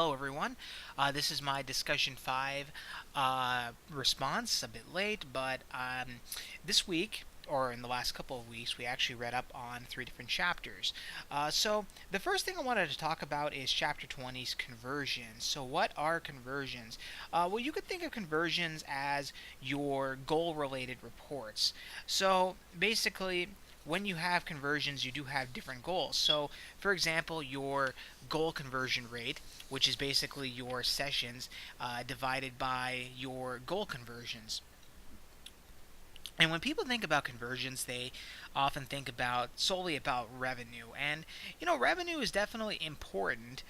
Hello, everyone. This is my discussion 5 response. A bit late, but this week, or in the last couple of weeks, we actually read up on 3 different chapters. So, the first thing I wanted to talk about is chapter 20's conversions. So, what are conversions? Well, you could think of conversions as your goal related reports. So, basically, when you have conversions, you do have different goals. So, for example, your goal conversion rate, which is basically your sessions divided by your goal conversions. And when people think about conversions, they often think about solely about revenue. And revenue is definitely important.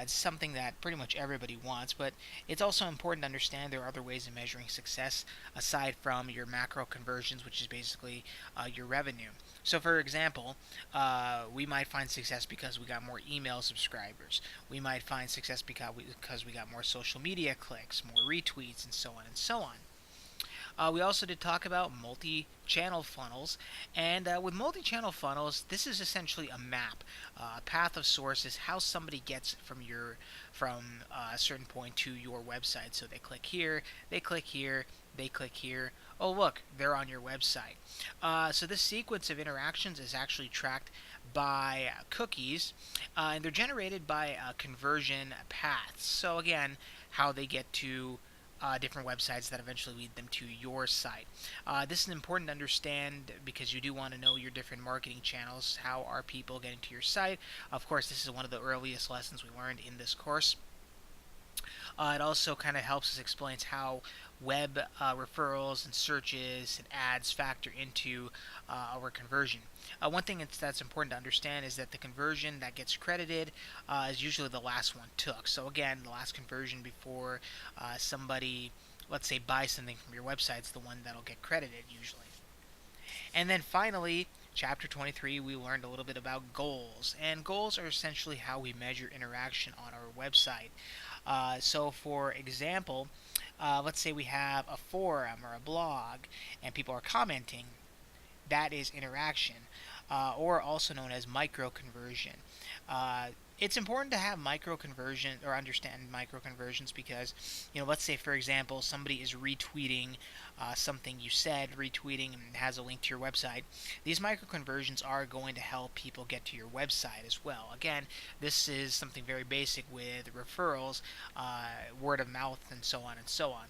It's something that pretty much everybody wants, but it's also important to understand there are other ways of measuring success aside from your macro conversions, which is basically your revenue. So, for example, we might find success because we got more email subscribers. We might find success because we got more social media clicks, more retweets, and so on and so on. We also did talk about multi-channel funnels, and with multi-channel funnels, this is essentially a map, a path of sources, how somebody gets from a certain point to your website. So they click here, they click here, they click here. Oh, look, they're on your website. So this sequence of interactions is actually tracked by cookies, and they're generated by conversion paths. So again, how they get to different websites that eventually lead them to your site. This is important to understand because you do want to know your different marketing channels. How are people getting to your site? Of course, this is one of the earliest lessons we learned in this course. It also kind of helps us explains how web referrals and searches and ads factor into our conversion. One thing that's important to understand is that the conversion that gets credited is usually the last one took. So again, the last conversion before somebody, let's say, buys something from your website is the one that'll get credited usually. And then finally, chapter 23, we learned a little bit about goals. And goals are essentially how we measure interaction on our website. So, for example, let's say we have a forum or a blog and people are commenting. That is interaction, or also known as micro conversion. It's important to have micro conversion or understand micro conversions because, let's say for example, somebody is retweeting something you said, retweeting and has a link to your website. These micro conversions are going to help people get to your website as well. Again, this is something very basic with referrals, word of mouth, and so on and so on.